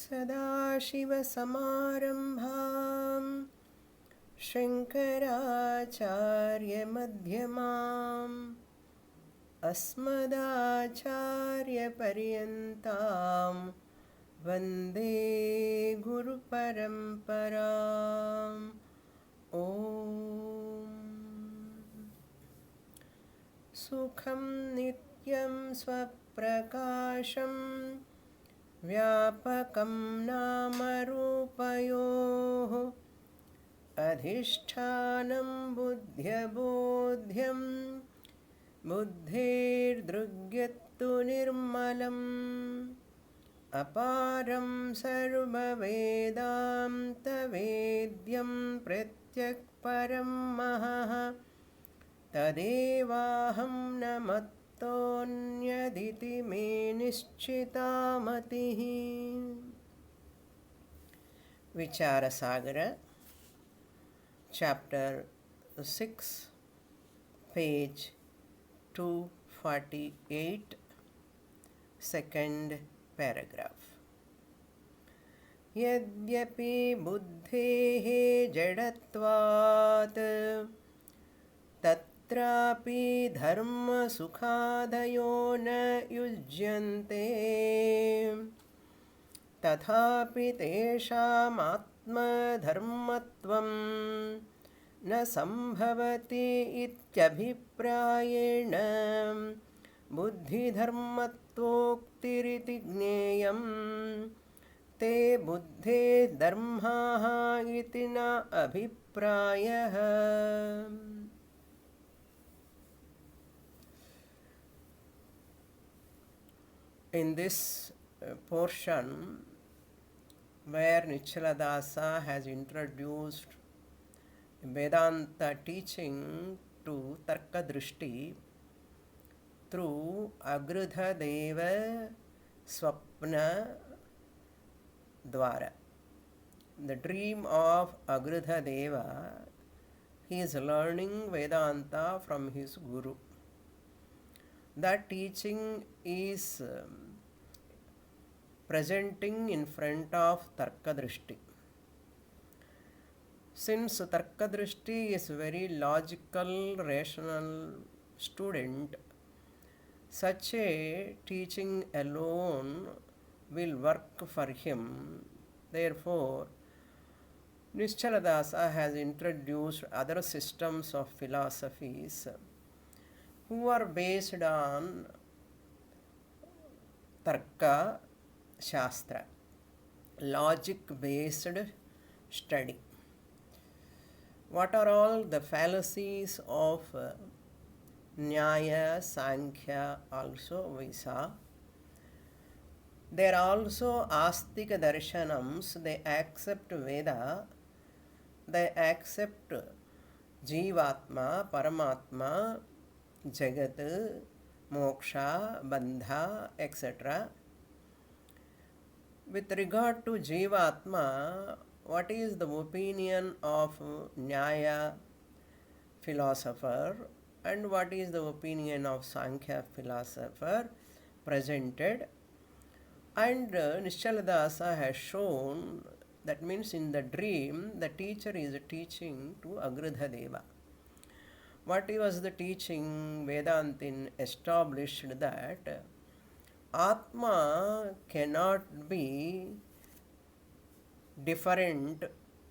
सदाशिवसमारम्भां शङ्कराचार्यमध्यमाम् अस्मदाचार्यपर्यन्तां वन्दे गुरुपरम्पराम् ॐ सुखं नित्यं स्वप्रकाशं व्यापकं नामरूपयोः अधिष्ठानं बुद्ध्यबोध्यं बुद्धिर्दृग्यत्तु निर्मलम् अपारं सर्ववेदान्तवेद्यं प्रत्यक्परं महः तदेवाहं न मत्तोऽन्यदिति मे निश्चिता मतिः. Vichara Sagara, Chapter 6, page 248, second paragraph. यद्यपि बुद्धेः जडत्वात् तत्रापि धर्मसुखादयो न युज्यन्ते तथापि तेषामात्मधर्मत्वं न सम्भवति इत्यभिप्रायेण बुद्धिधर्मत्वोक्तिरिति ज्ञेयं ते बुद्धे धर्माः इति न अभिप्रायः. In this portion where Nichaladasa has introduced Vedanta teaching to Tarka Drishti through Agrudha Deva Swapna Dwara, the dream of Agrudha Deva, he is learning Vedanta from his Guru. That teaching is presenting in front of Tarkadrishti. Since Tarkadrishti is a very logical, rational student, such a teaching alone will work for him. Therefore, Nichaladasa has introduced other systems of philosophies who are based on Tarka Shastra, logic-based study. What are all the fallacies of Nyaya, Sankhya also we saw. There are also Astika Darshanams, they accept Veda, they accept Jivatma, Paramatma, Jagat, Moksha, Bandha, etc. With regard to Jivatma, what is the opinion of Nyaya philosopher and what is the opinion of Sankhya philosopher presented? And Nichaladasa has shown, that means in the dream, the teacher is teaching to Agrudha Deva. What was the teaching? Vedantin established that Atma cannot be different,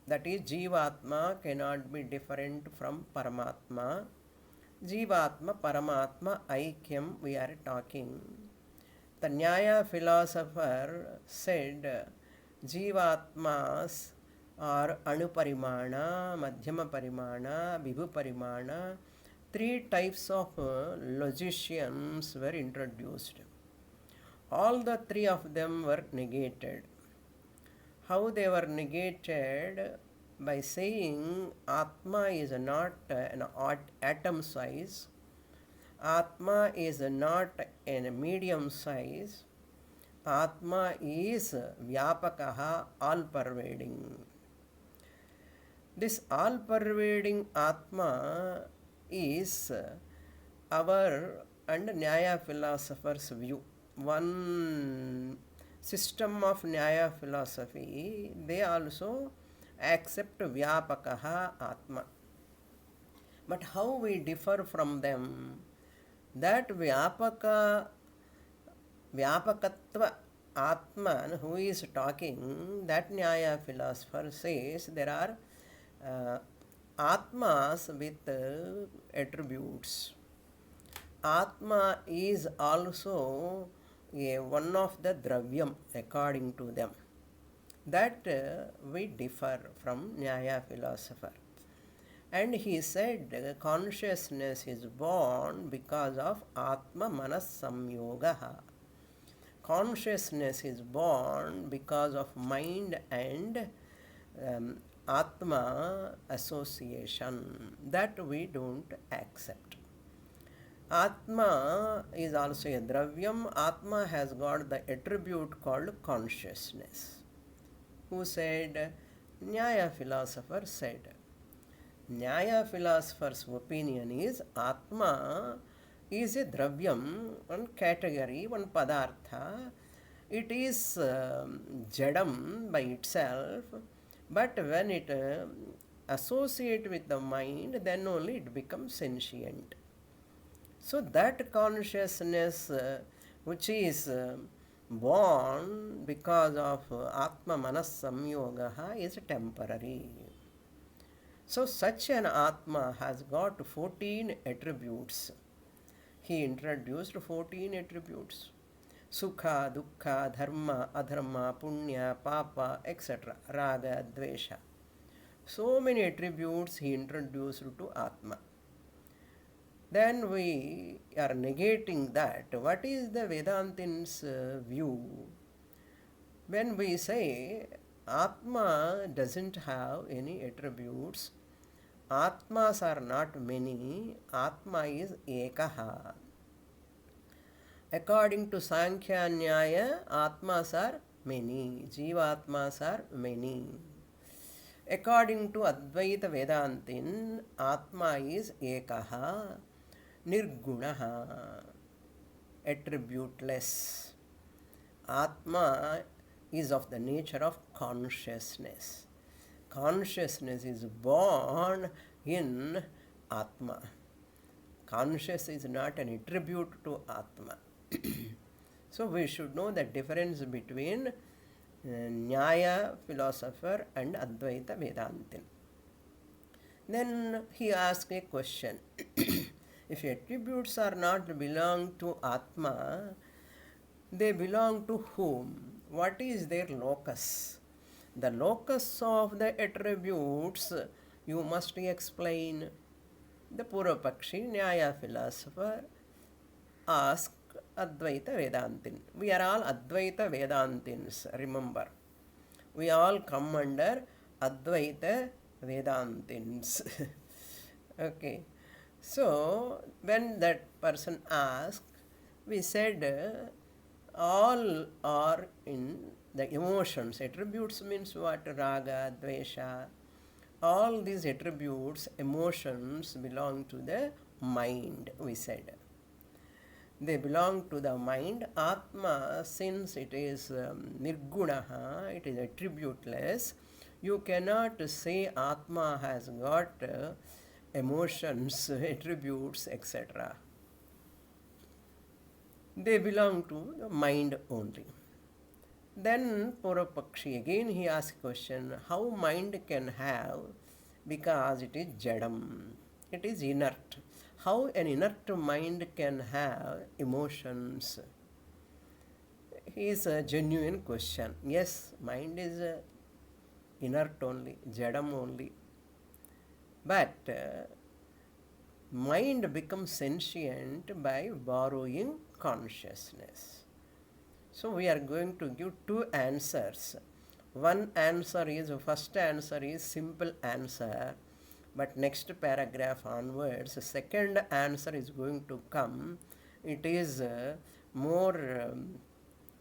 that is Jivatma cannot be different from Paramatma. Jivatma, Paramatma, Aikyam we are talking. The Nyaya philosopher said Jivatmas are Anuparimana, Madhyama Parimana, Vibhu Parimana. Three types of logicians were introduced. All the three of them were negated. How they were negated? By saying Atma is not an atom size, Atma is not a medium size, Atma is Vyapakaha, all-pervading. This all-pervading Atma is our and Nyaya philosophers' view. One system of Nyaya philosophy, they also accept Vyapakaha Atma. But how we differ from them? That Vyapakatva Atman who is talking, that Nyaya philosopher says there are Atmas with attributes. Atma is also one of the dravyam according to them. That we differ from Nyaya philosopher. And he said consciousness is born because of Atma Manas Samyogaha. Consciousness is born because of mind and Atma association. That we don't accept. Atma is also a dravyam. Atma has got the attribute called consciousness. Who said? Nyaya philosopher said. Nyaya philosopher's opinion is Atma is a dravyam, one category, one padartha. It is jadam by itself, but when it associates with the mind, then only it becomes sentient. So that consciousness which is born because of Atma Manas Samyogaha is temporary. So such an Atma has got 14 attributes. He introduced 14 attributes. Sukha, Dukkha, Dharma, Adharma, Punya, Papa, etc. Raga, Dvesha. So many attributes he introduced to Atma. Then we are negating that. What is the Vedantin's view? When we say Atma doesn't have any attributes, Atmas are not many, Atma is Ekaha. According to Sankhya Nyaya, Atmas are many, Jivatmas are many. According to Advaita Vedantin, Atma is Ekaha, Nirgunaha, attributeless. Atma is of the nature of consciousness. Consciousness is born in Atma. Conscious is not an attribute to Atma. So we should know the difference between Nyaya philosopher and Advaita Vedantin. Then he asked a question. If attributes are not belong to Atma, they belong to whom? What is their locus? The locus of the attributes you must explain. The Purvapakshi, Nyaya philosopher, asked Advaita Vedantin. We are all Advaita Vedantins, remember. We all come under Advaita Vedantins. Okay. So, when that person asked, we said all are in the emotions. Attributes means what? Raga, Dvesha. All these attributes, emotions belong to the mind, we said. They belong to the mind. Atma, since it is nirgunaha, it is attributeless, you cannot say Atma has got emotions, attributes, etc. They belong to the mind only. Then Purvapakshi again he asked question, how mind can have, because it is jadam, it is inert. How an inert mind can have emotions? Is a genuine question. Yes, mind is inert only, jadam only. But mind becomes sentient by borrowing consciousness. So we are going to give two answers. One answer is, first answer is simple answer, but next paragraph onwards, second answer is going to come. It is more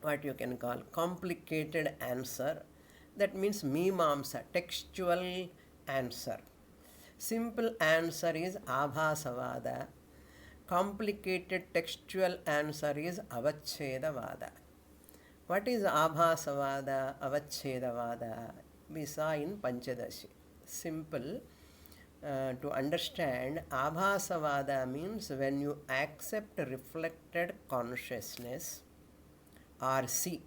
what you can call complicated answer. That means mimamsa, textual answer. Simple answer is abhasavada. Complicated textual answer is avachedavada. What is Abhasavada, Avachedavada? We saw in Panchadashi. Simple. To understand, Abhasavada means when you accept reflected consciousness or see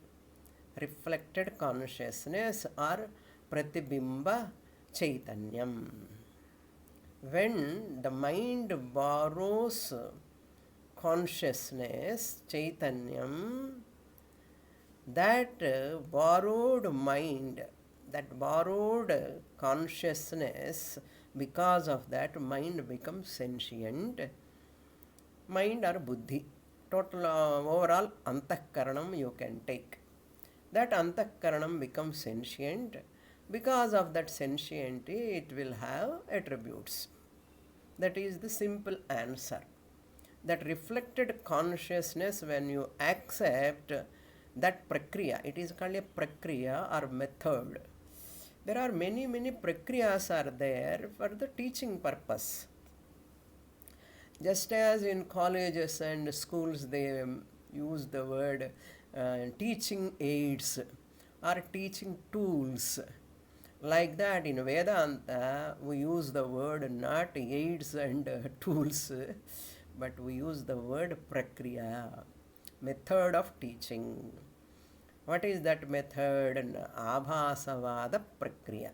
reflected consciousness or pratibimba chaitanyam. When the mind borrows consciousness, chaitanyam, that borrowed mind, that borrowed consciousness, because of that mind becomes sentient. Mind or buddhi, total overall antakaranam you can take. That antakaranam becomes sentient. Because of that sentiency, it will have attributes. That is the simple answer. That reflected consciousness, when you accept that prakriya, it is called a prakriya or method. There are many prakriyas are there for the teaching purpose. Just as in colleges and schools they use the word teaching aids or teaching tools. Like that, in Vedanta, we use the word not aids and tools, but we use the word prakriya, method of teaching. What is that method? Abhasavada prakriya.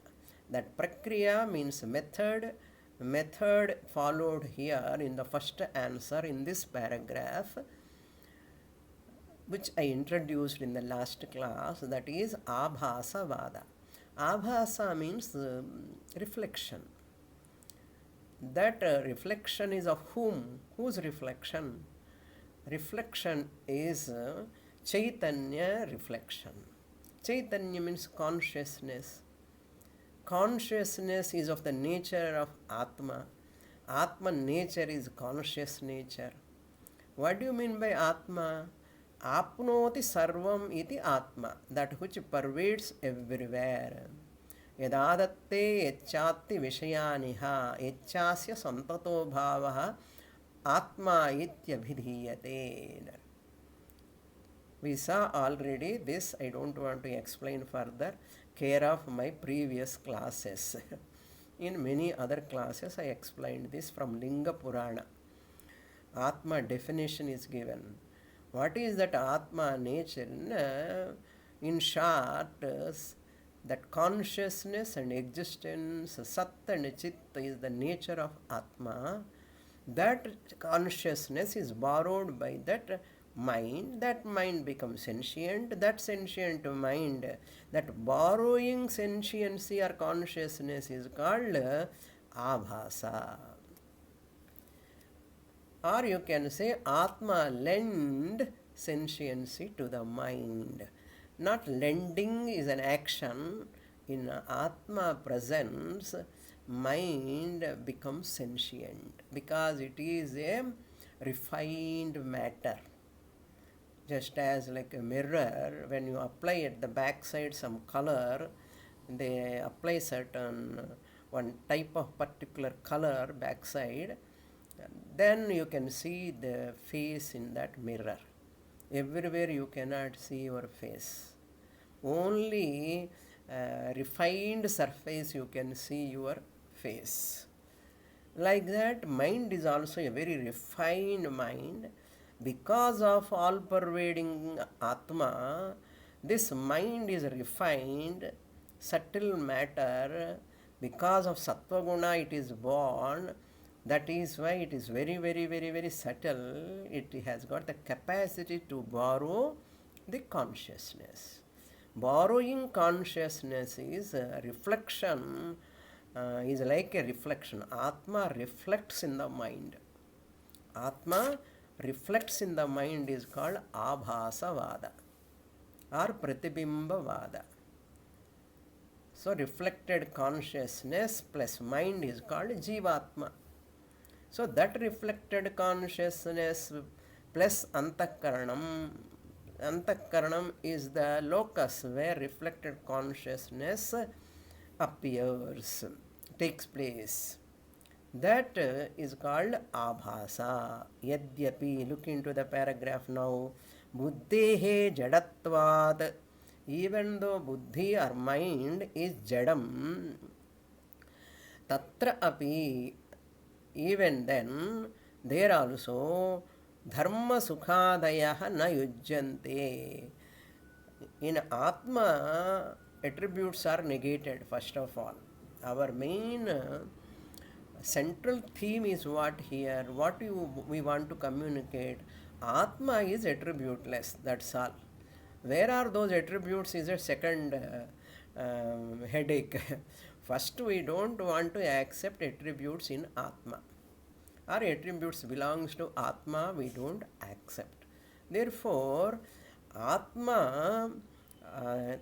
That prakriya means method. Method followed here in the first answer in this paragraph, which I introduced in the last class, that is Abhasavada. Abhasa means reflection. That reflection is of whom? Whose reflection? Reflection is Chaitanya reflection. Chaitanya means consciousness. Consciousness is of the nature of Atma. Atma nature is conscious nature. What do you mean by Atma? Apnoti sarvam iti Atma, that which pervades everywhere. Yadadatte yachati vishayaniha yachasya santato bhavaha Atma ityabhidhiyate. We saw already this. I don't want to explain further. Care of my previous classes. In many other classes I explained this from Linga Purana. Atma definition is given. What is that Atma nature? In short, that consciousness and existence, Sat and Chit is the nature of Atma. That consciousness is borrowed by that mind. That mind becomes sentient. That sentient mind, that borrowing sentiency or consciousness is called Abhasa. Or you can say Atma lend sentiency to the mind. Not lending is an action. In Atma presence, mind becomes sentient because it is a refined matter. Just as like a mirror, when you apply at the back side some color, they apply certain one type of particular color backside, then you can see the face in that mirror. Everywhere you cannot see your face. Only refined surface you can see your face. Like that, mind is also a very refined mind. Because of all-pervading Atma, this mind is refined, subtle matter. Because of Sattva Guna it is born. That is why it is very subtle. It has got the capacity to borrow the consciousness. Borrowing consciousness is a reflection, is like a reflection. Atma reflects in the mind. Atma reflects in the mind is called Abhasavada or Pratibimba-vada. So reflected consciousness plus mind is called Jivatma. So that reflected consciousness plus Antakaranam. Antakaranam is the locus where reflected consciousness appears, takes place. That is called Abhasa. Yadyapi, look into the paragraph now. buddhehe jadatvat. Even though buddhi or mind is jadam, tatra api, even then, there also dharma sukhadayah na yujjante. In Atma, attributes are negated first of all. Our main central theme is what here, we want to communicate. Atma is attributeless, that's all. Where are those attributes is a second headache. First, we don't want to accept attributes in Atma, or attributes belongs to Atma, we don't accept. Therefore, Atma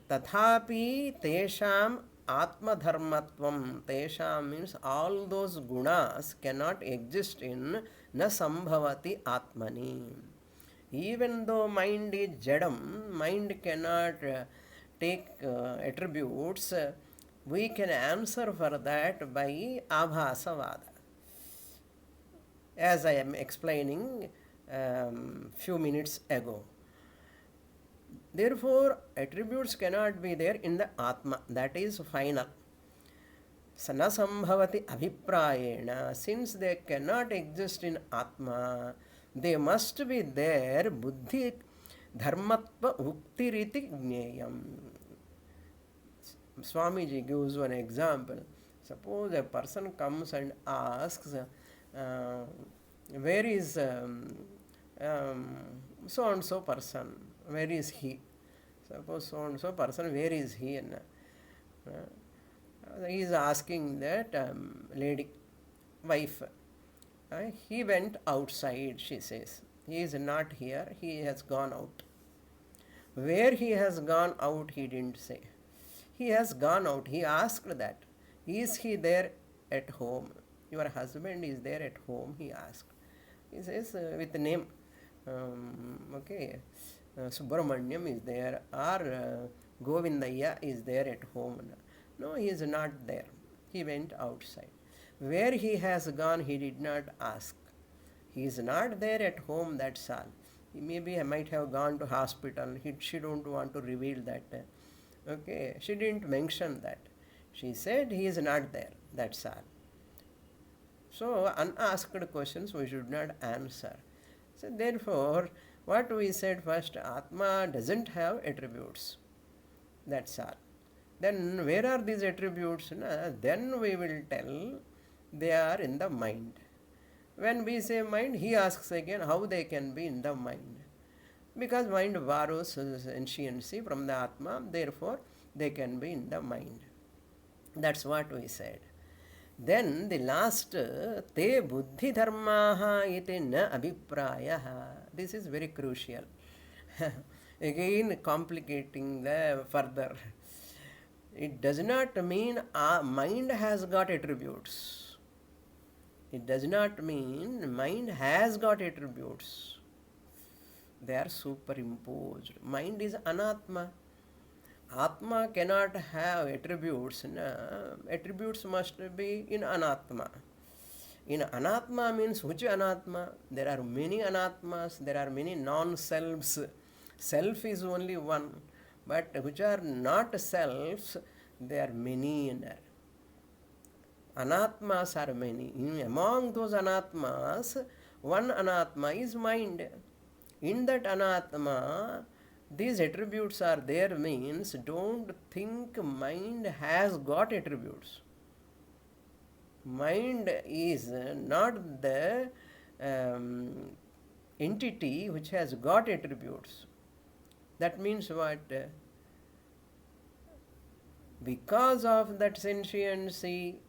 tathapi tesham Atma dharmatvam. Tesham means all those gunas cannot exist in na sambhavati Atmani. Even though mind is jadam, mind cannot take attributes, we can answer for that by abhasavada, as I am explaining few minutes ago. Therefore, attributes cannot be there in the Atma. That is final. Sana sambhavati abhiprayena. Since they cannot exist in Atma, they must be there buddhi dharmatva uktiriti gneyam. Swamiji gives one example. Suppose a person comes and asks, where is so and so person? Where is he? Suppose so and so person, where is he? He is asking that lady, wife. He went outside, she says. He is not here, he has gone out. Where he has gone out, he didn't say. He has gone out, he asked that. Is he there at home? Your husband is there at home, he asked. He says with the name. Okay. Subramanyam is there, or Govindaya is there at home. No, he is not there. He went outside. Where he has gone, he did not ask. He is not there at home, that's all. Maybe he might have gone to hospital. She don't want to reveal that. Okay, she didn't mention that. She said he is not there, that's all. So, unasked questions we should not answer. So, therefore, what we said first, Atma doesn't have attributes. That's all. Then where are these attributes? Then we will tell they are in the mind. When we say mind, he asks again how they can be in the mind. Because mind borrows sentiency from the Atma, therefore they can be in the mind. That's what we said. Then the last, te buddhi dharmaha iti na abhiprayaha. This is very crucial. Again, complicating the further. It does not mean mind has got attributes. It does not mean mind has got attributes. They are superimposed. Mind is anatma. Atma cannot have attributes. Attributes must be in anatma. In anatma means which anatma? There are many anatmas, there are many non-selves. Self is only one, but which are not selves, there are many in there. Anatmas are many. Among those anatmas, one anatma is mind. In that anatma, these attributes are there means don't think mind has got attributes. Mind is not the entity which has got attributes. That means what? Because of that sentiency,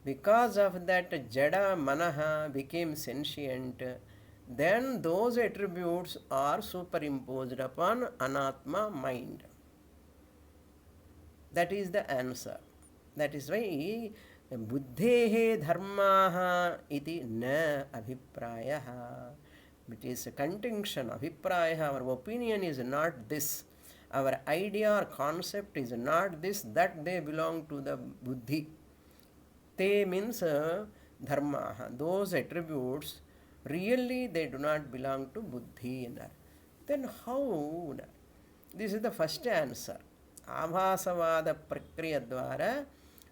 because of that jada manaha became sentient, then those attributes are superimposed upon anatma mind. That is the answer. That is why buddhehe dharmaha iti na abhiprayaha. It is a contention. Abhiprayaha, our opinion is not this. Our idea or concept is not this, that they belong to the buddhi. Te means dharmaha. Those attributes really they do not belong to buddhi. Then how? This is the first answer. Abhasavada prakriya dwara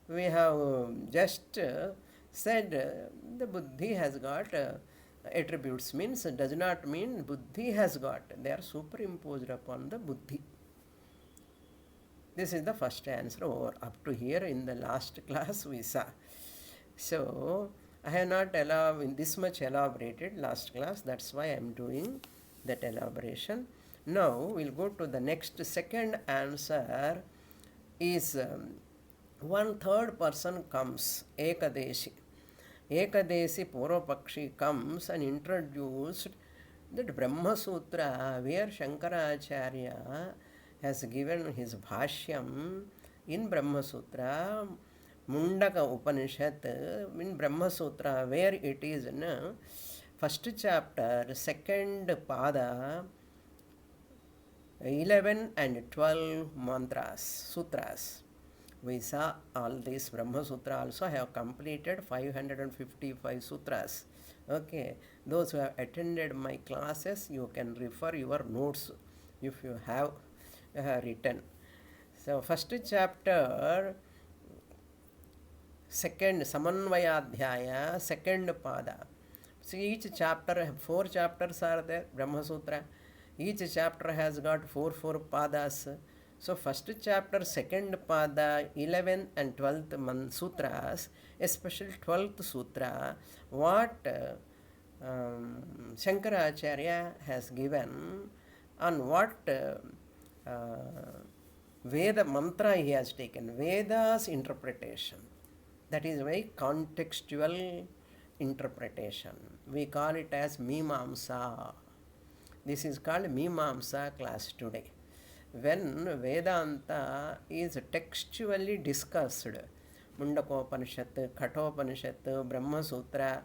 we have just said the buddhi has got attributes, means does not mean buddhi has got, they are superimposed upon the buddhi. This is the first answer over. Up to here in the last class we saw. So I have not in this much elaborated last class, that's why I am doing that elaboration. Now we'll go to the next. Second answer is one third person comes, Ekadeshi. Ekadesi Purvapakshi comes and introduced that Brahma Sutra, where Shankaracharya has given his bhashyam in Brahma Sutra, Mundaka Upanishad, in Brahma Sutra, where it is in first chapter, second pada, 11 and 12 mantras, sutras. We saw all these. Brahma Sutra also have completed 555 sutras. Okay, those who have attended my classes, you can refer your notes if you have written. So first chapter, second Samanvayadhyaya, second pada. So each chapter, 4 chapters are there, Brahma Sutra. Each chapter has got 4 padas. So first chapter, second pada, 11th and 12th sutras, especially 12th sutra, what Shankaracharya has given, on what Veda mantra he has taken, Veda's interpretation. That is very contextual interpretation. We call it as Mimamsa. This is called Mimamsa class today. When Vedanta is textually discussed, Mundakopanishad, Kathopanishad, Brahma Sutra,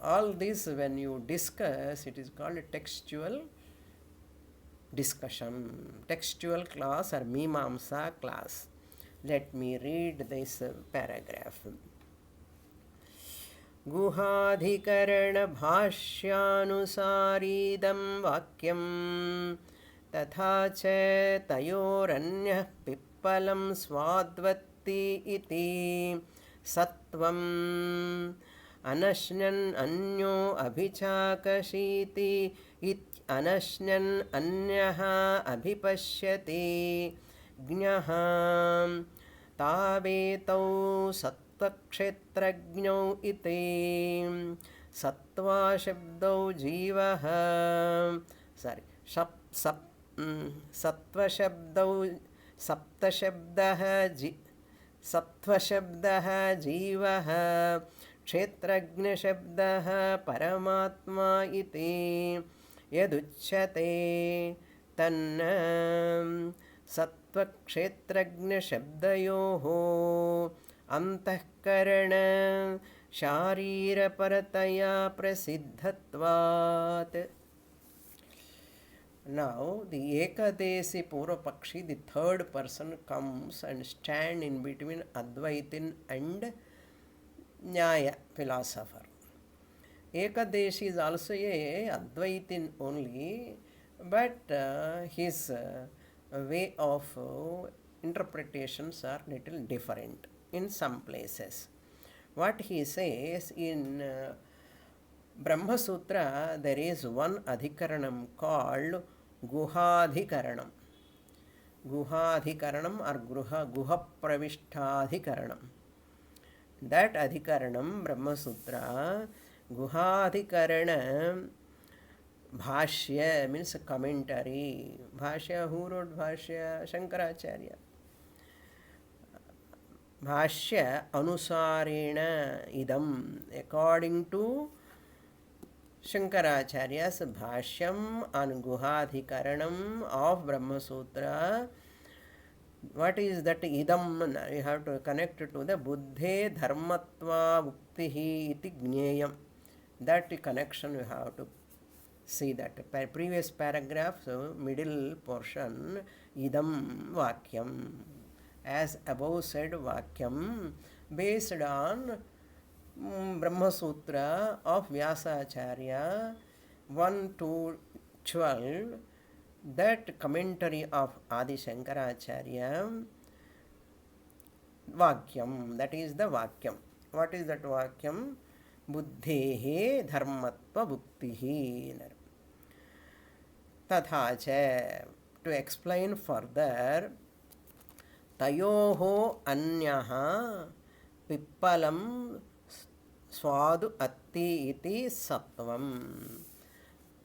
all this when you discuss, it is called textual discussion, textual class or Mimamsa class. Let me read this paragraph. गुहाधिकरणभाष्यानुसारीदं वाक्यं तथा च तयोरन्यः पिप्पलं स्वाद्वत्ति इति सत्वम् अनश्नन् अन्यो अभिचाकशीति इत्यनश्नन् अन्यः अभिपश्यति ज्ञः तावेतौ सत्त्वक्षेत्रज्ञौ इति सत्त्वाशब्दौ जीवः सत्त्वशब्दौ सप्तशब्दः सत्त्वशब्दः जीवः क्षेत्रज्ञशब्दः परमात्मा इति यदुच्यते तन्न सत्त्वक्षेत्रज्ञशब्दयोः अंतःकरण शारीरपरतया प्रसिद्धत्वात्. Now the Ekadesi Purvapakshi, the third person, comes and stand in between Advaitin and Nyaya philosopher. Ekadesi is also a Advaitin only, but his way of interpretations are little different in some places. What he says in Brahma Sutra, there is one adhikaranam called Guhadhikaranam. Guhadhikaranam or Guha Pravishtadhikaranam. That adhikaranam, Brahma Sutra, Guhadhikarana Bhashya means commentary. Bhashya, who wrote Bhashya? Shankaracharya. Bhashya anusarena idam, according to Shankaracharya's Bhashyam on Guhadhikaranam of Brahma Sutra. What is that idam? You have to connect it to the Buddhe Dharmatva Uktihi iti Gneyam. That connection you have to see. That previous paragraph, so middle portion, idam vakyam, as above said vakyam, based on Brahma Sutra of Vyasacharya 1, 2 actual, that commentary of Adi Shankaracharya, Vakyam, that is the Vakyam. What is that Vakyam? Buddhehe dharmatva bhuktihi. Tatha cha. To explain further, tayoho anyaha pippalam swadu atti iti sattvam.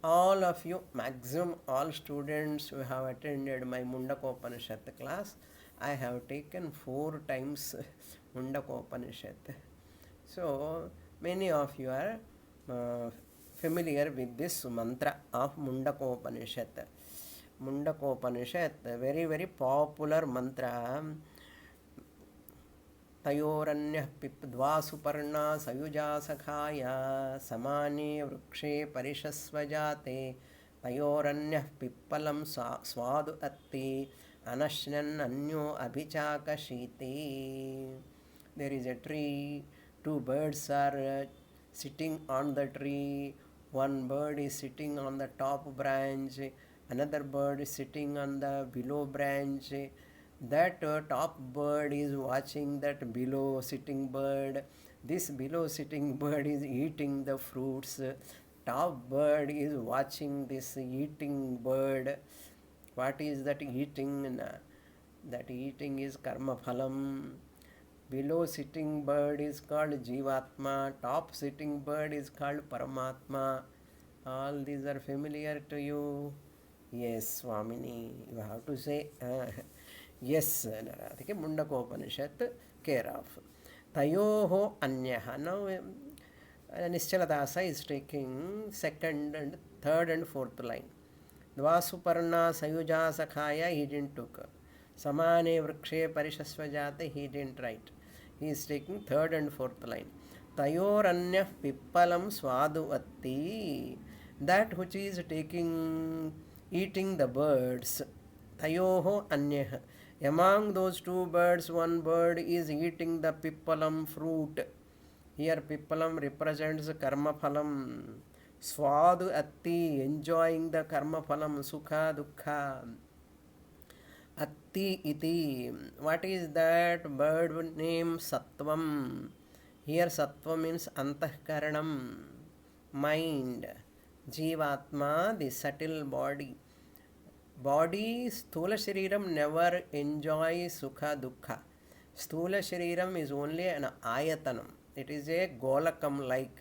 All of you, maximum all students who have attended my Mundakopanishad class, I have taken 4 times Mundakopanishad. So, many of you are familiar with this mantra of Mundakopanishad. Mundakopanishad, very, very popular mantra. तयोरन्यः द्वासुपर्णा सयुजा सखाया समाने वृक्षे परिषस्वजाते तयोरन्यः पिप्पलं स्वादु अत्ति अनश्नन् अन्यो अभिचाकशीति. There is a tree, 2 birds are sitting on the tree. One bird is sitting on the top branch, another bird is sitting on the below branch. That top bird is watching that below sitting bird. This below sitting bird is eating the fruits. Top bird is watching this eating bird. What is that eating? That eating is karma phalam. Below sitting bird is called Jivatma. Top sitting bird is called Paramatma. All these are familiar to you? Yes, Swamini. You have to say yes. Adike Mundakopanishad care of. Tayoho anyaha. Now Nischaladasa is taking 2nd and 3rd and 4th line. Dvasuparna sayuja sakhaya, he didn't took. Samane vrikshe parishasvajate, he didn't write. He is taking 3rd and 4th line. Tayoranyah pippalam swadu atti. That which is eating the birds. Tayoho anyah. Among those 2 birds, one bird is eating the pippalam fruit. Here pippalam represents karma phalam. Swadu atti, enjoying the karma phalam, sukha dukkha. Atti iti. What is that bird name? Sattvam. Here sattva means antahkaranam, mind. Jivatma, the subtle body. Body, sthula shariram never enjoys sukha dukkha. Sthula shariram is only an ayatanam. It is a golakam like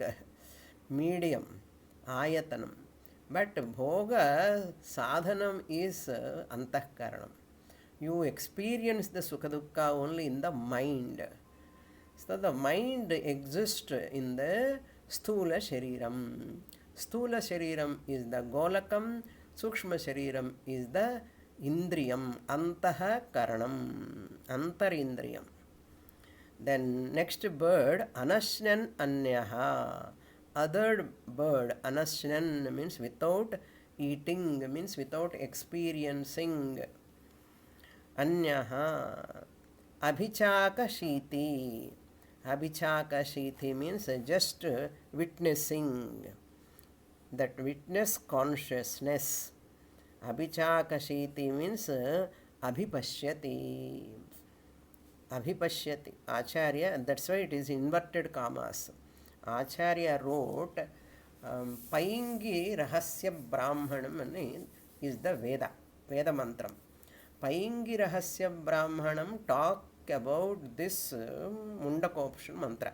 medium, ayatanam. But bhoga sadhanam is antahkaranam. You experience the sukha dukkha only in the mind. So the mind exists in the sthula shariram. Sthula shariram is the golakam, sukshma shariram is the indriyam, antaha karanam, antarindriyam. Then next bird, anashnan anyaha. Other bird, anashnan means without eating, means without experiencing. Anyaha. Abhichaka shiti. Abhichaka shiti means just witnessing. That witness consciousness. Abhichaka shiti means abhipashyati. Abhipashyati. Acharya, that's why it is inverted commas. Acharya wrote, Paingi Rahasya Brahmanam is the Veda, Veda mantram. Paingi Rahasya Brahmanam talk about this Mundakopanishad mantra.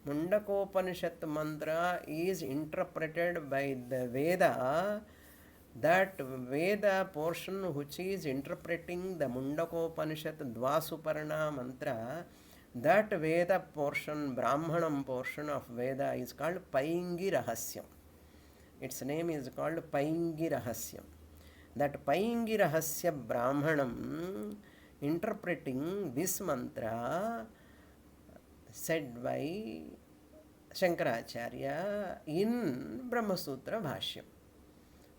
Mundakopanishad mantra is interpreted by the Veda. That Veda portion which is interpreting the Mundakopanishad Dvasuparna mantra, that Veda portion, Brahmanam portion of Veda is called Paingi Rahasyam. Its name is called Paingi Rahasyam. That Paingi Rahasya Brahmanam interpreting this mantra said by Shankaracharya in Brahmasutra Bhashyam.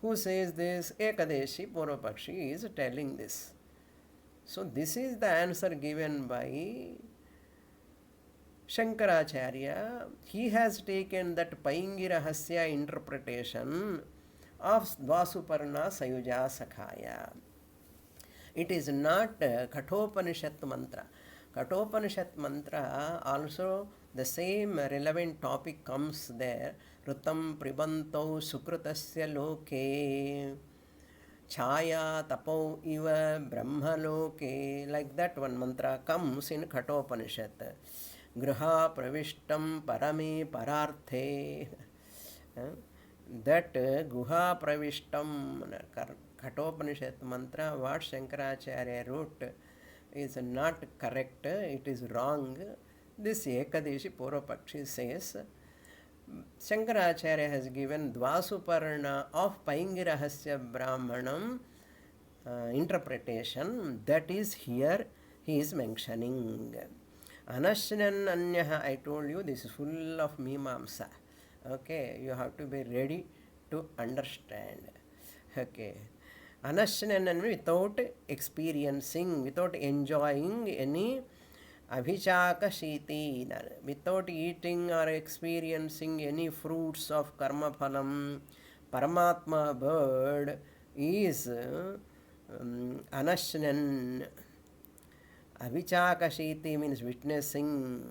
Who says this? Ekadeshi Purvapakshi is telling this. So this is the answer given by Shankaracharya. He has taken that Paingi Rahasya interpretation of Dvasuparna Sayuja Sakhaya. It is not Kathopanishad mantra. Kathopanishad mantra also the same relevant topic comes there. Rutam pribantau sukrutasya loke chaya tapo iva brahmaloke. Like that one mantra comes in Kathopanishad. Griha pravishtam parame pararthe. That guha pravishtam Kathopanishad mantra what Shankaracharya wrote is not correct, it is wrong. This Ekadeshi Purvapakshi says Shankaracharya has given Dvasuparna of Paingirahasya Brahmanam interpretation, that is here he is mentioning. Anashnan Anyaha, I told you this is full of Mimamsa. Okay, you have to be ready to understand. Okay. Anashnan, without experiencing, without enjoying any abhichaka shiti, without eating or experiencing any fruits of karma phalam, Paramatma bird is anashnan. Abhichaka shiti means witnessing.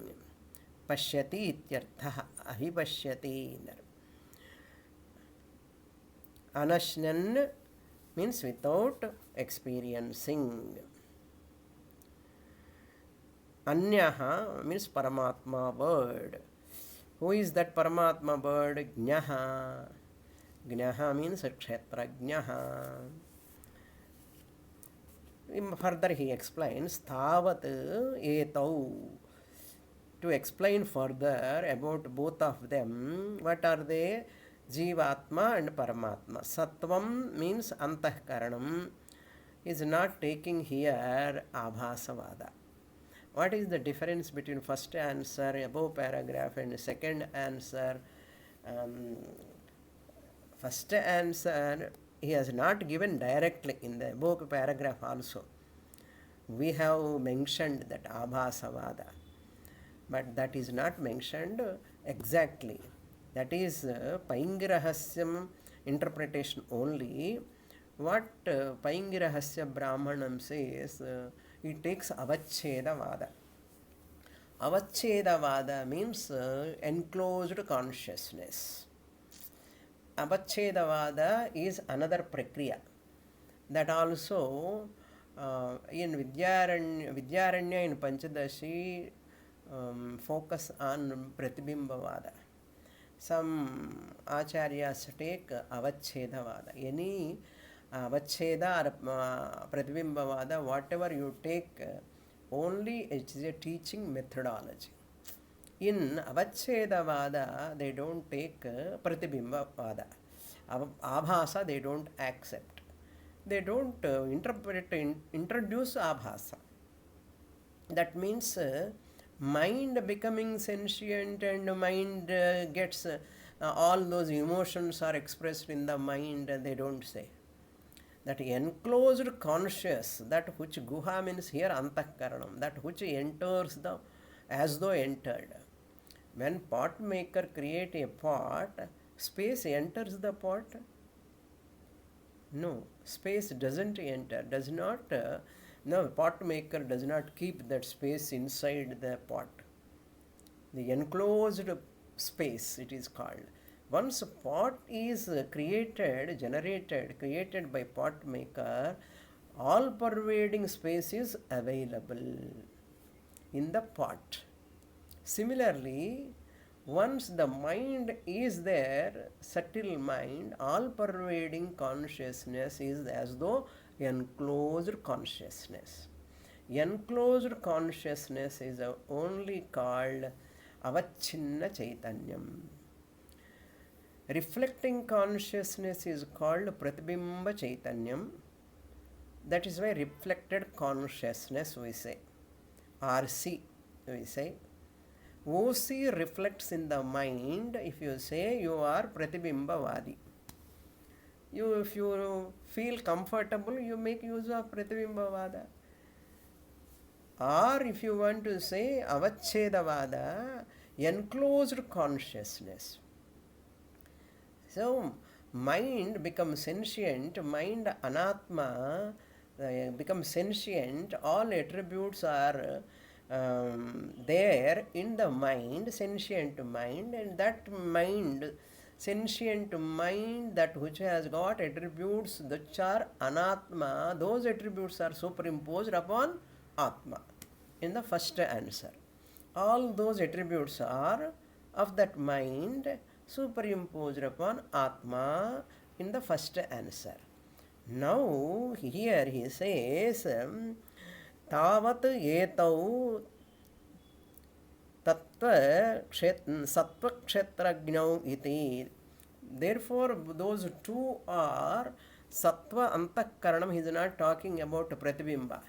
Pashyati ityartha, abhipashyati. Anashnan means without experiencing. Anyaha means Paramatma bird. Who is that Paramatma bird? Jnaha. Jnaha means Kshetrajnaha. Further he explains Tavat etau. To explain further about both of them, what are they? Jivatma and Paramatma. Sattvam means Antahkaranam is not taking here Abhasavada. What is the difference between first answer above paragraph and second answer? First answer he has not given directly in the above paragraph also. We have mentioned that Abhasavada, but that is not mentioned exactly. That is Paingirahasyam interpretation only. What Paingirahasya Brahmanam says, it takes Avachedavada. Avachedavada means enclosed consciousness. Avachedavada is another prakriya. That also in Vidyaranya in Panchadashi focus on Pratibhimbavada. Some acharyas take Avachedavada. Any Avacheda or Pratibhimbavada, whatever you take, only it is a teaching methodology. In Avachedavada, they don't take Pratibhimbavada. Abhasa they don't accept. They don't introduce Abhasa. That means mind becoming sentient and mind gets all those emotions are expressed in the mind, they don't say. That enclosed conscious, that which guha means here antakaranam, that which enters the as though entered. When pot maker create a pot, space enters the pot? No, space doesn't enter, does not. No, pot maker does not keep that space inside the pot. The enclosed space it is called. Once a pot is created, generated, created by pot maker, all pervading space is available in the pot. Similarly, once the mind is there, subtle mind, all pervading consciousness is as though enclosed consciousness. Enclosed consciousness is only called avachinna chaitanyam. Reflecting consciousness is called pratibimba chaitanyam. That is why reflected consciousness we say. RC we say. OC reflects in the mind. If you say you are Pratibhimbavadi. If you feel comfortable, you make use of Pratibhimbavada. Or if you want to say Avachedavada, enclosed consciousness. So, mind becomes sentient, mind anatma becomes sentient, all attributes are there in the mind, sentient mind, and that mind, sentient mind, that which has got attributes which are anatma, those attributes are superimposed upon atma in the first answer. All those attributes are of that mind superimposed upon atma in the first answer. Now here he says tavat etau tattva sattva kshetrajnau iti. Therefore those two are sattva antakaranam. He is not talking about pratibimba.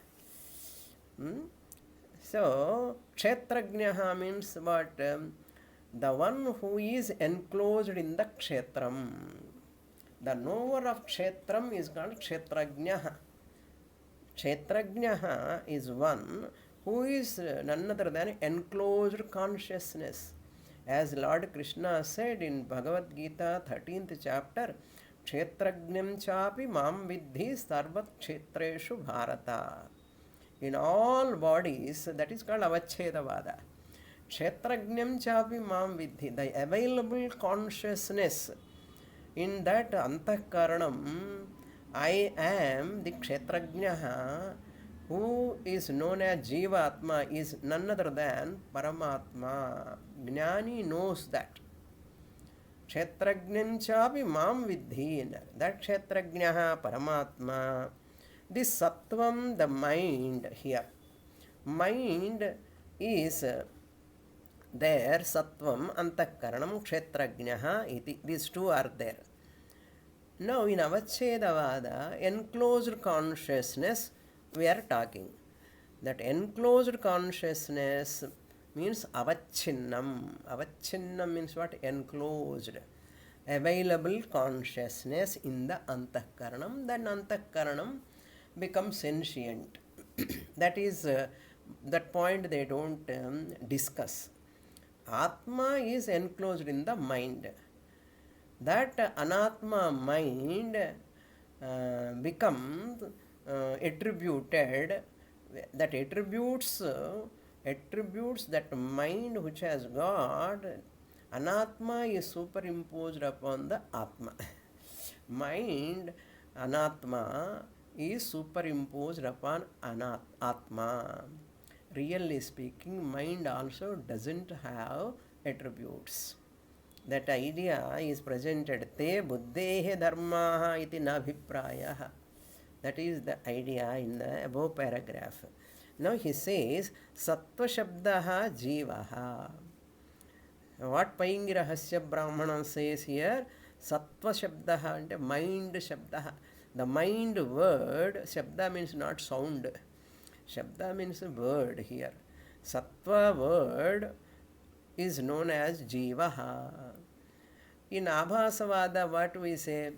So kshetrajnaha means what? The one who is enclosed in the kshetram. The knower of kshetram is called kshetrajnaha. Kshetrajnaha is one who is none other than enclosed consciousness. As Lord Krishna said in Bhagavad Gita 13th chapter, kshetrajnam chapi mam vidhi sarvat kshetreshu bharata. In all bodies, that is called avachedavada. Kshetrajnam chapi mam vidhi, the available consciousness. In that antakaranam, I am the kshetrajnaha, who is known as Jivatma, is none other than Paramatma. Jnani knows that. Kshetrajnam chapi mam vidhi, that kshetrajnaha Paramatma. This sattvam, the mind here. Mind is there, sattvam, antakaranam, kshetrajnaha iti. These two are there. Now in avachedavada, enclosed consciousness we are talking. That enclosed consciousness means avachinnam. Avachinnam means what? Enclosed. Available consciousness in the antakaranam. Then antakaranam becomes sentient. That is that point they don't discuss. Atma is enclosed in the mind. That anatma mind becomes attributed, that attributes that mind which has got anatma is superimposed upon the atma. Mind anatma is superimposed upon atma. Really speaking, mind also doesn't have attributes. That idea is presented. Te buddhehe dharmaha iti nabhiprayah. That is the idea in the above paragraph. Now he says, sattva shabdaha jivaha. What Paingirahasya Brahmana says here? Sattva shabdaha and mind shabdaha. The mind word, shabda means not sound. Shabda means word here. Sattva word is known as jivaha. In Abhasavada, what we say?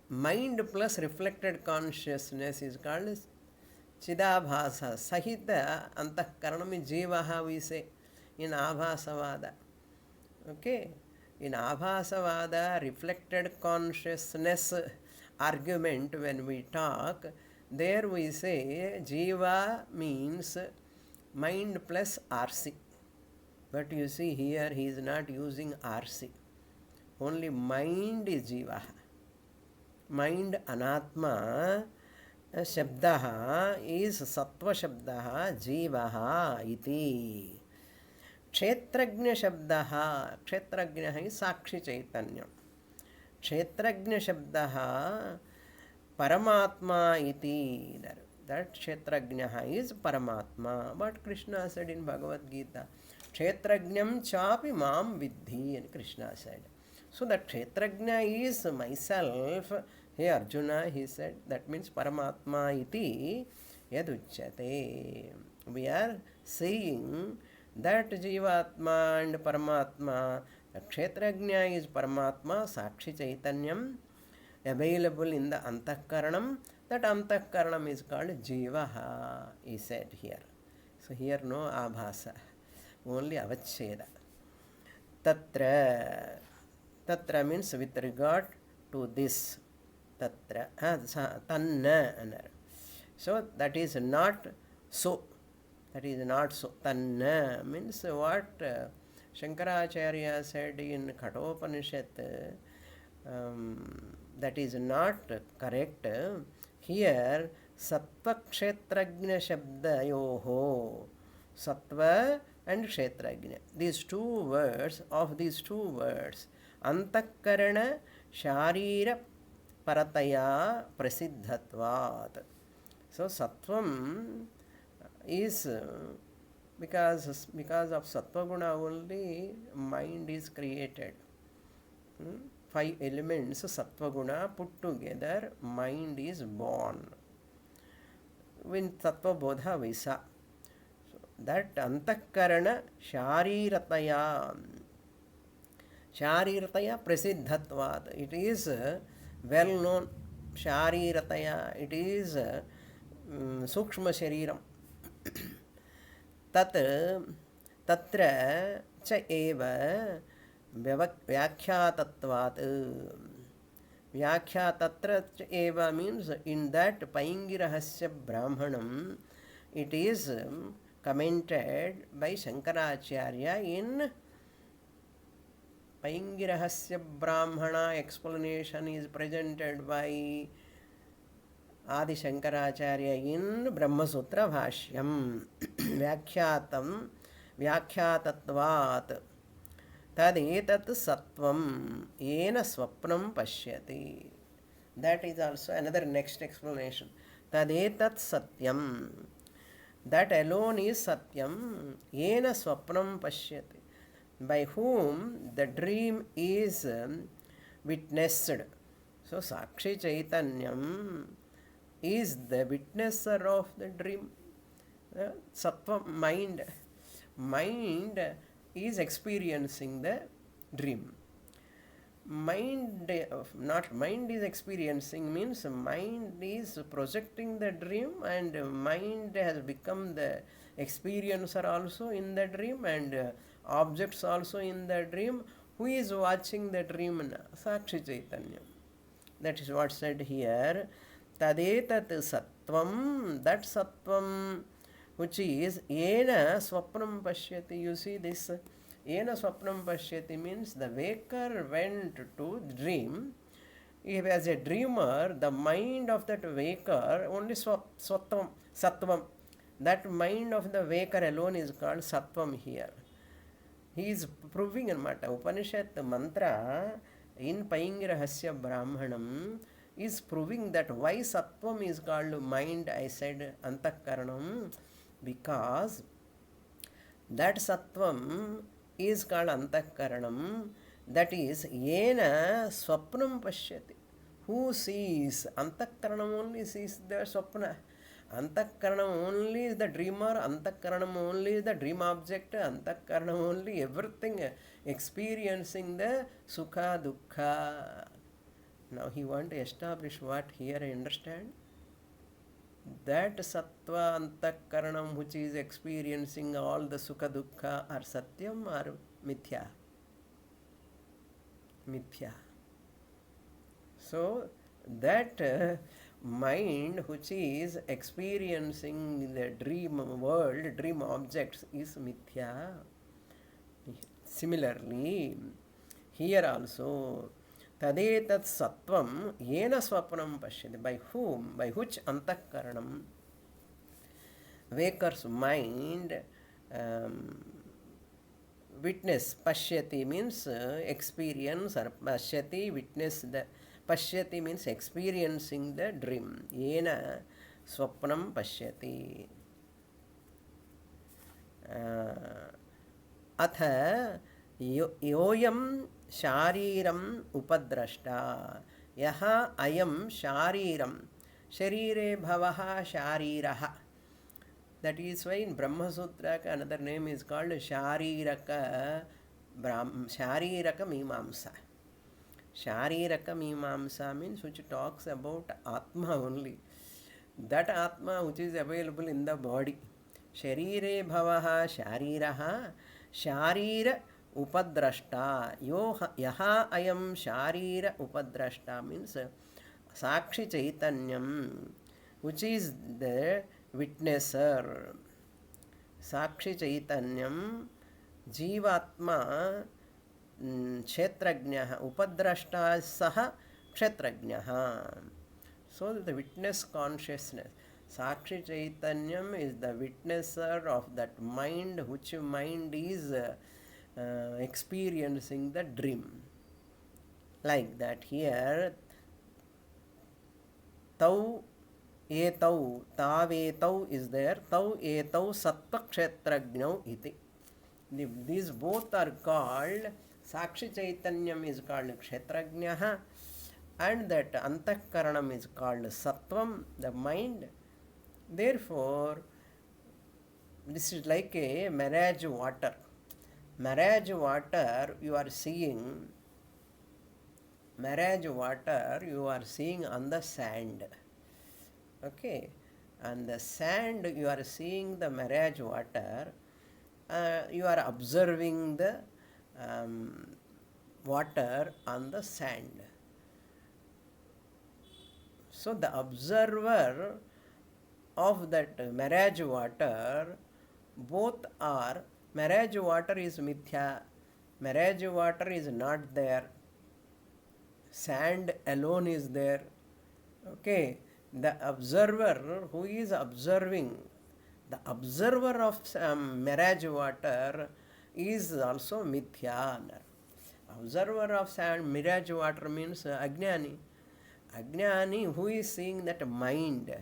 Mind plus reflected consciousness is called Chidabhasa. Sahita antakaranam is jivaha, we say in Abhasavada. Okay? In Abhasavada, reflected consciousness argument, when we talk, there we say jiva means mind plus RC. But you see here he is not using RC. Only mind is jiva. Mind anatma shabdaha is sattva shabdaha jivaha iti. Kshetrajna shabdaha, kshetrajna is sakshi chaitanya. Kshetrajna shabdaha paramatma iti. That kshetrajna is paramatma. But Krishna said in Bhagavad Gita, kshetrajnam chapi mam vidhi, and Krishna said. So that kshetrajna is myself. Hey Arjuna, he said, that means paramatma iti yaduchyate. We are saying that jivatma and paramatma, the kshetrajna is paramatma, sakshi chaitanyam, available in the antakaranam. That antakaranam is called jivaha, he said here. So here no abhasa, only avacheda. Tatra, Tatra means with regard to this. Tatra, tanna. So that is not so. That is not so. Tanna means what Shankaracharya said in Kathopanishad. That is not correct. Here, Sattva Kshetrajna Shabdayoho. Sattva and Kshetrajna. These two words, Antakarana Sharira Parataya Prasiddhatvat. So, Sattvam is because of Sattva Guna only mind is created. 5 elements Sattva Guna put together, mind is born. When Sattva Bodha Visa. So that Antakarana Sharirataya Prasiddhatvat. It is well known. Sharirataya. It is Sukshma Shariram. Tatra cha eva Vyakhyatattvat. Vyakhyatatra eva means in that Paingirahasya Brahmanam, it is commented by Shankaracharya in Paingirahasya Brahmana. Explanation is presented by Adi Shankaracharya in Brahma Sutra Bhashyam. Vyakhyatattvat. Tadetat sattvam yena swapnam pashyati. That is also another next explanation. Tadetat satyam. That alone is satyam. Yena swapnam pashyati. By whom the dream is witnessed. So Sakshi Chaitanyam is the witnesser of the dream. Sattva mind. Mind is experiencing the dream. Mind is experiencing means mind is projecting the dream, and mind has become the experiencer also in the dream, and objects also in the dream. Who is watching the dream? Sakshi Chaitanya. That is what said here. Tadetat sattvam. That sattvam which is yena swapnam pashyati. You see this? Yena swapnam pashyati means the waker went to dream. If as a dreamer, the mind of that waker only sattvam. That mind of the waker alone is called sattvam here. He is proving anamata. Upanishad mantra in Paingirahasya Brahmanam is proving that why sattvam is called mind. I said antakaranam, because that sattvam is called antakaranam. That is yena swapnam pashyati. Who sees? Antakaranam only sees the swapna. Antakaranam only is the dreamer. Antakaranam only is the dream object. Antakaranam only everything experiencing the sukha dukkha. Now he want to establish what here I understand. That sattva antakaranam which is experiencing all the sukha dukkha are satyam or mithya? Mithya. So that mind which is experiencing the dream world, dream objects is mithya. Similarly, here also, tadetat sattvam yena swapnam pashyati. By whom? By which antakaranam? Waker's mind witness. Pashyati means experience, or pashyati, witness the. Pashyati means experiencing the dream. Yena swapnam pashyati. Atha yoyam shariram upadrashta. Yaha ayam shariram. Sharire bhavaha shariraha. That is why in Brahma Sutra another name is called Shariraka Mimamsa. Shariraka Mimamsa means which talks about Atma only. That Atma which is available in the body. Sharire bhavaha shariraha. Sharira upadrashta. Yaha ayam sharira upadrashta means Sakshi Chaitanyam, which is the witnesser. Sakshi Chaitanyam, Jivatma, Kshetrajnaha, Upadrashta Saha Kshetrajnaha. So the witness consciousness. Sakshi Chaitanyam is the witnesser of that mind, which mind is experiencing the dream. Like that here, Tau etau, tavetau is there, tau etau sattva kshetrajnau iti. These both are called, Sakshi Chaitanyam is called kshetrajnaha, and that antakaranam is called sattvam, the mind. Therefore, this is like a mirage water. Mirage water you are seeing, mirage water you are seeing on the sand. Okay, and the sand you are seeing the mirage water, you are observing the water on the sand. So the observer of that mirage water, both are, mirage water is mithya, mirage water is not there, sand alone is there. Okay, the observer who is observing, the observer of mirage water is also mithya. Observer of sand, mirage water means ajnani. Ajnani who is seeing that mind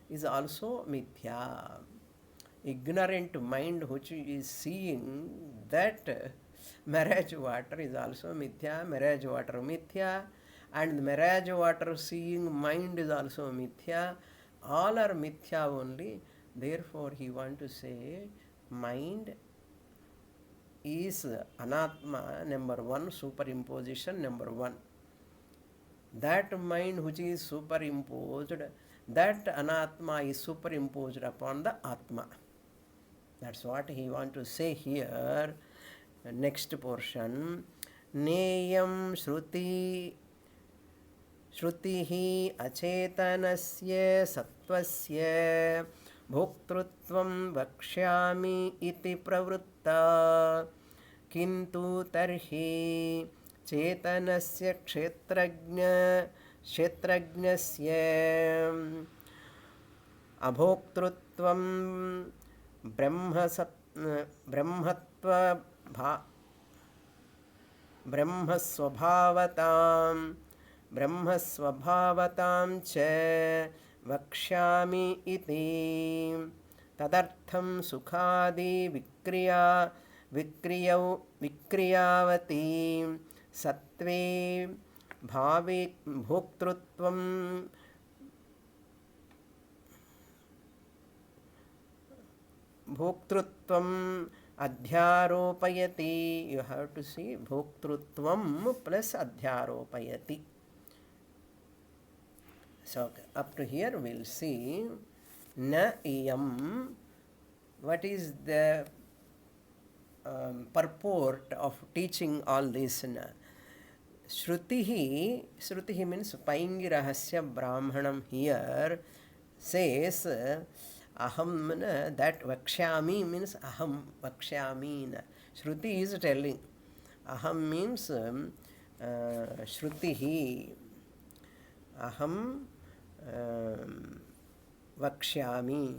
is also mithya. Ignorant mind which is seeing that mirage water is also mithya, mirage water mithya, and mirage water seeing mind is also mithya. All are mithya only. Therefore he want to say mind is anatma, number one, superimposition number one. That mind which is superimposed, that anatma is superimposed upon the atma. That's what he want to say here. Next portion. Neyam shruti Shrutihi acetanasya sattvasya bhoktrutvam vakshyami iti pravritta kintu tarhi chetanasya kshetrajnasya abhoktrutvam brahmasvabhavatam cha vakshyami iti tadartham sukhadi vikriyavati sattve bhavi bhoktrutvam adhyaropayati. You have to see bhoktrutvam plus adhyaropayati. So up to here we'll see na iyam. What is the purport of teaching all this? Shrutihi means Paingirahasya Brahmanam here says aham, that vakshyami means aham vakshyami. Shruti is telling. Aham means shrutihi. Aham vakshyami.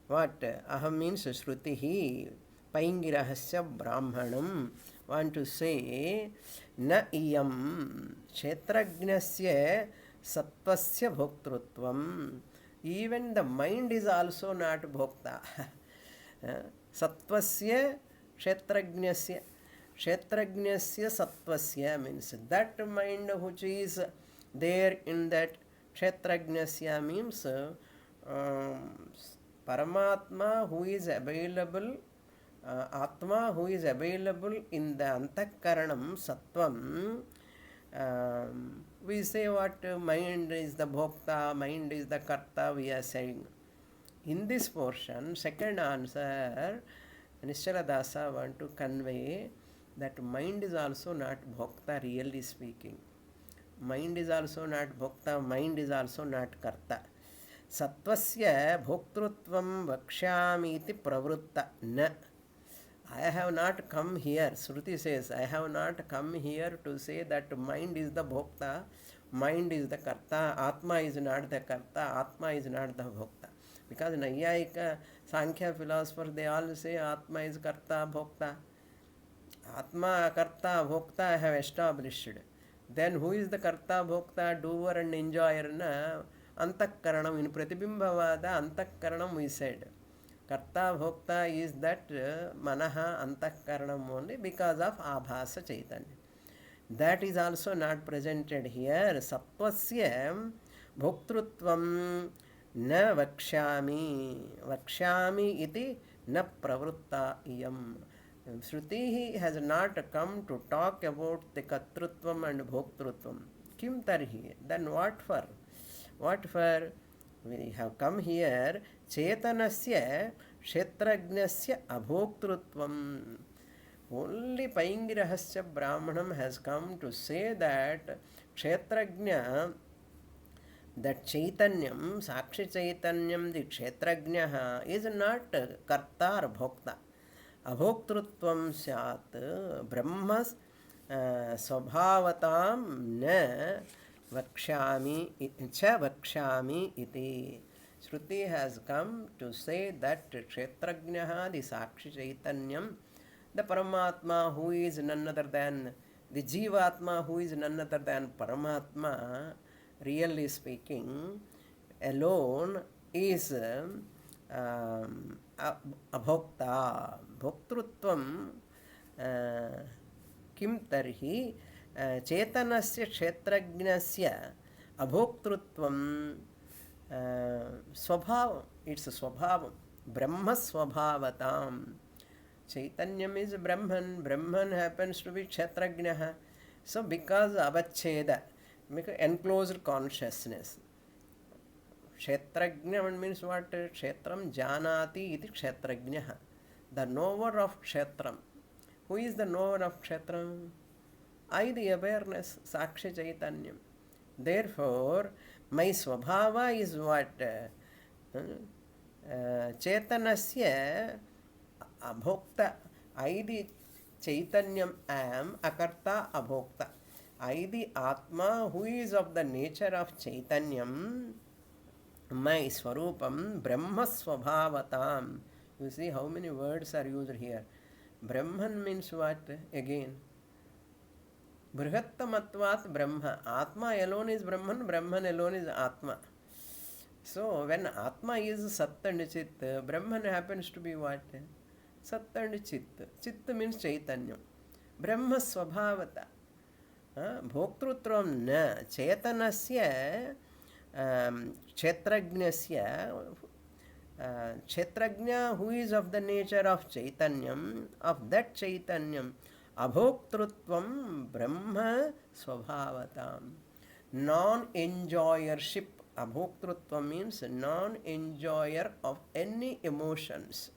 What? Aham means shrutihi. Paingirahasya Brahmanam. Want to say na iyam kshetrajnasya sattvasya bhoktrutvam. Even the mind is also not bhokta. Sattvasya kshetrajnasya. Kshetrajnasya sattvasya means that mind which is there in that kshetrajnasya means Paramatma who is available, Atma who is available in the Antakaranam Sattvam. We say what mind is the bhokta, mind is the karta, we are saying. In this portion, second answer, Nischala Dasa want to convey that mind is also not bhokta, really speaking. Mind is also not bhokta, mind is also not karta. Sattvasya bhoktrutvam vakshyami iti pravritta na. I have not come here, Shruti says, I have not come here to say that mind is the bhokta, mind is the karta, Atma is not the karta, Atma is not the bhokta. Because Nayayika, Sankhya philosophers, they all say Atma is karta, bhokta. Atma, karta, bhokta I have established. Then who is the karta, bhokta, doer and enjoyer? Na? Antakaranam. In Pratibhimbhavada, Antakaranam we said. Karta, bhokta is that manaha, antakaranam only because of abhasa chaitanya. That is also not presented here. Sattvasya bhoktrutvam na vakshyami. Vakshyami iti na pravritta iyam. Shruti has not come to talk about the katrutvam and bhoktrutvam. Kim tarhi? Then what for? What for? We have come here. Chetanasya kshetragnasya abhoktrutvam. Only Paingirahasya Brahmanam has come to say that kshetragnya, that Chaitanyam, Sakshi Chaitanyam, the Kshetragnya is not karta or bhokta. Abhoktrutvam syat brahmas swabhavatam na vakshyami cha vakshyami iti. Shruti has come to say that Kshetragnya, the Sakshi Chaitanyam, the Paramatma who is none other than the Jivatma who is none other than Paramatma, really speaking, alone is abhokta. Bhoktrutvam kim tarhi chetanasya kshetragnasya abhoktrutvam swabhavam. It's a swabhavam. Brahma swabhavatam. Chaitanyam is Brahman. Brahman happens to be kshetragnya. So because avacheda, enclosed consciousness. Kshetragnya means what? Kshetram janati iti kshetragnya. The knower of kshetram. Who is the knower of kshetram? I, the awareness, Sakshi Chaitanyam. Therefore, my swabhava is what? Chetanasya abhokta. I, the Chaitanyam, am akarta abhokta. I, the Atma, who is of the nature of Chaitanyam, my Swarupam, Brahma Swabhavatam. You see how many words are used here. Brahman means what? Again. Brihattamatvat Brahma. Atma alone is Brahman, Brahman alone is Atma. So when Atma is Sat and Chit, Brahman happens to be what? Sat and Chit. Chit means Chaitanya. Brahma Swabhavata. Bhoktrutram na chetanasya kshetragnasya. Kshetragnya, who is of the nature of Chaitanyam, of that Chaitanyam, abhoktrutvam brahma swabhavatam. Non-enjoyership. Abhoktrutvam means non-enjoyer of any emotions.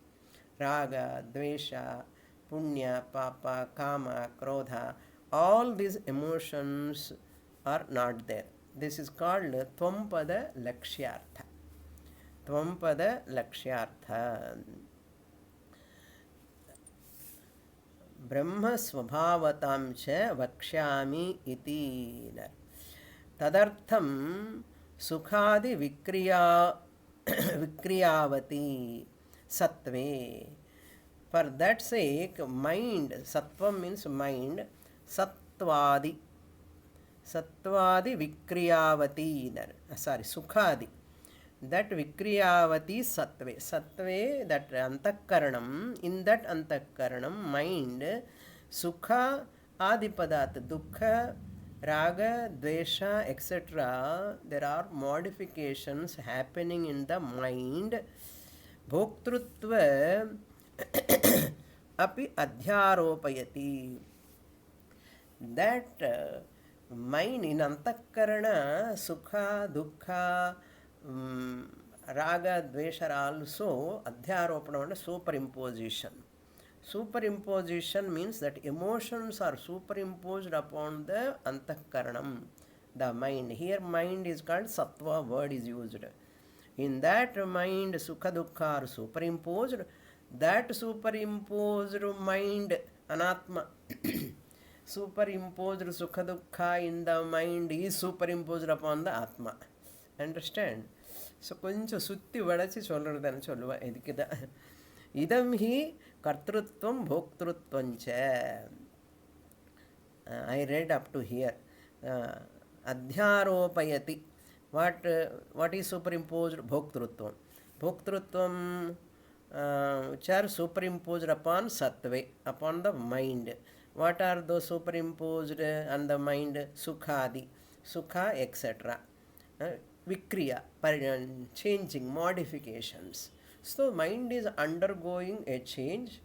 Raga, dvesha, punya, papa, kama, krodha. All these emotions are not there. This is called Tvampada Lakshyartha. Tvampada Lakshyartha. Brahma Swabhavatam cha Vakshyami iti. Tadartham Sukhadi Vikriyavati Sattve. For that sake, mind, Sattvam means mind, Sattvadi. Sattvadi Vikriyavati. Sorry, Sukhadi. That Vikriyavati Sattve. Sattve, that Antakaranam, in that Antakaranam, mind, Sukha Adipadat, Dukha, Raga, Dvesha, etc. There are modifications happening in the mind. Bhoktrutva api adhyaropayati. That mind in Antakarana, Sukha, Dukha, Raga, Dvesha are also adhyaropana, superimposition. Superimposition means that emotions are superimposed upon the antakaranam, the mind. Here mind is called sattva, word is used. In that mind, sukha dukkha are superimposed. That superimposed mind, anatma, superimposed sukha dukkha in the mind is superimposed upon the atma. Understand? So கொஞ்சம் சுத்தி வளைச்சு சொல்றதுன்னு சொல்லுவேன் இதுக்கு தான். இதம் he கர்த்திருத்வம் போக்திருத்வஞ்ச. I read up to here. Adhyaropayati. What is superimposed? Bhoktritvam. Bhoktritvam which are superimposed upon sattva, upon the mind. What are those superimposed on the mind? Sukhadi, sukha, etc. Vikriya, changing, modifications. So mind is undergoing a change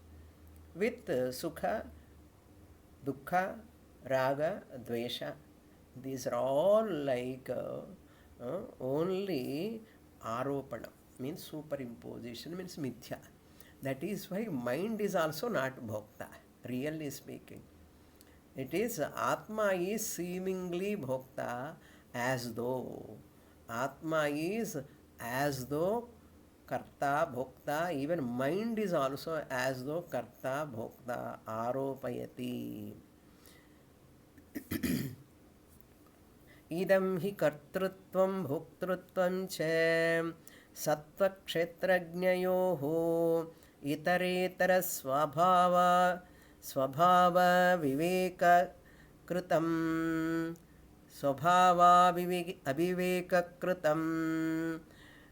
with sukha, dukkha, raga, dvesha. These are all like only aropana, means superimposition, means mithya. That is why mind is also not bhokta, really speaking. It is Atma is seemingly bhokta, as though. Atma is as though karta, bhokta. Even mind is also as though karta, bhokta, aropayati. Idam hi kartrutvam bhoktritvam cha sattva kshetrajnayoho itaretara svabhava viveka kritam svabhava aviveka kritam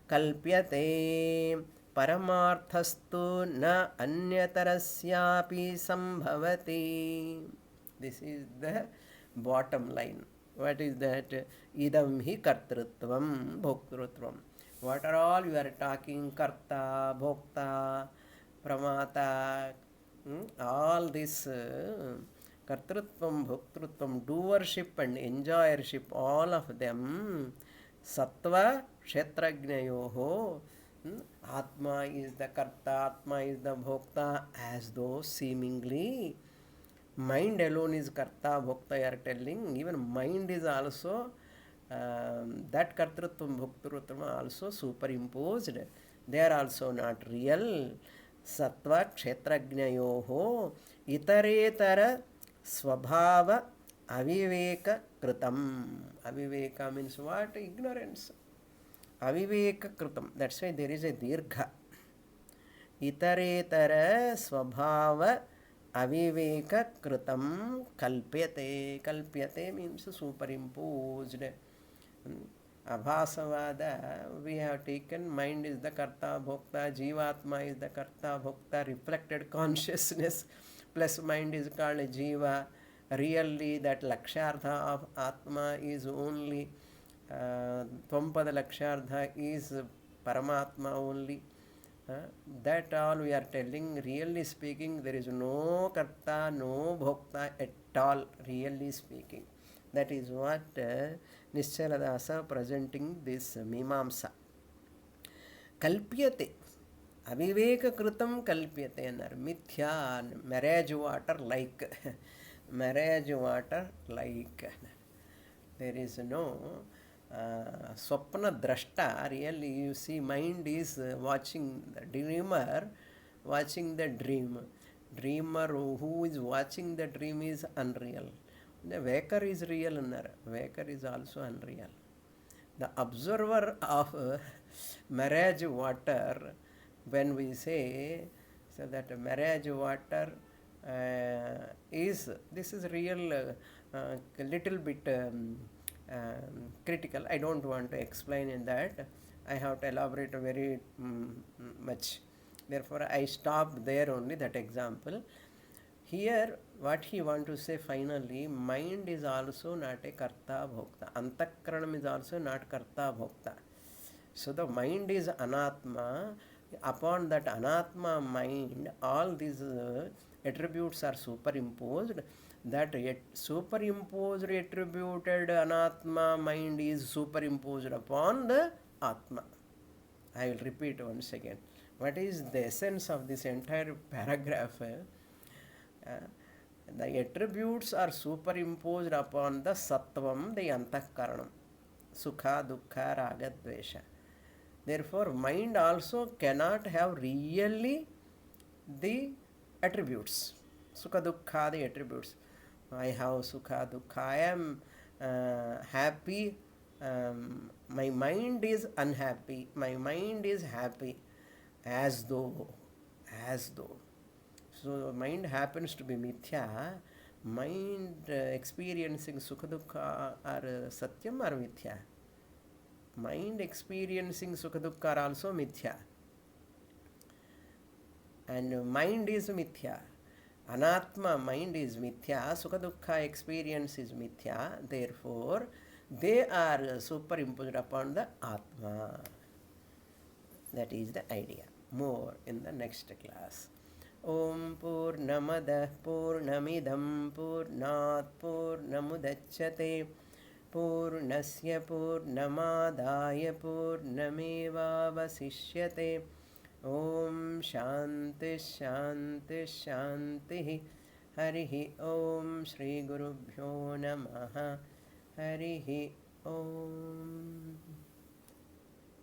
kalpyate paramarthastu na anyatarasyapi sambhavati. This is the bottom line. What is that? Idam hi kartrutvam bhoktrutvam. What are all you are talking? Karta, bhokta, pramata, all this kartrutvam, bhoktrutvam, doership and enjoyership, all of them, sattva kshetrajnayoho. Atma is the karta, Atma is the bhokta, as though seemingly. Mind alone is karta, bhokta, you are telling. Even mind is also, that kartrutvam, bhoktrutvam also superimposed. They are also not real. Sattva kshetrajnayoho itaretara svabhava aviveka kritam. Aviveka means what? Ignorance. Aviveka kritam. That's why there is a dirgha. Itaretara svabhava aviveka kritam kalpyate. Kalpyate means superimposed. Abhasavada, we have taken mind is the karta, bhokta, jivatma is the karta, bhokta, reflected consciousness plus mind is called jiva. Really that lakshartha of atma is only tvampada lakshartha is paramatma only. That all we are telling. Really speaking, there is no karta, no bhokta at all, really speaking. That is what Nischala presenting this Mimamsa. Kalpyate. Aviveka kritam kalpyate. Mithya, marriage water like. Marriage water like. There is no swapna drashta. Really, you see, mind is watching the dreamer, watching the dream. Dreamer who is watching the dream is unreal. The waker is real, waker is also unreal. The observer of marriage water, when we say so that marriage water is, this is real, little bit critical. I don't want to explain in that. I have to elaborate very much. Therefore, I stopped there only, that example. Here, what he want to say finally, mind is also not a karta bhokta. Antakaranam is also not karta bhokta. So the mind is anatma. Upon that anatma mind, all these attributes are superimposed. That superimposed attributed anatma mind is superimposed upon the atma. I will repeat once again. What is the essence of this entire paragraph? The attributes are superimposed upon the sattvam, the antakaranam. Sukha, dukkha, raga, dvesha. Therefore, mind also cannot have really the attributes. Sukha, dukkha, the attributes. I have sukha, dukkha. I am happy. My mind is unhappy. My mind is happy. As though. As though. So, mind happens to be mithya. Mind experiencing sukha, dukkha are satyam or mithya? Mind experiencing sukha, dukkha are also mithya. And mind is mithya. Anatma, mind is mithya. Sukha, dukkha experience is mithya. Therefore, they are superimposed upon the Atma. That is the idea. More in the next class. Om Purnamadah Purnamidam Purnat Purnamudachyate Purnasya Purnamadaya Purnamevavasishyate. Om Shanti Shanti Shanti. Harihi Om Shri Gurubhyo Namaha. Harihi Om.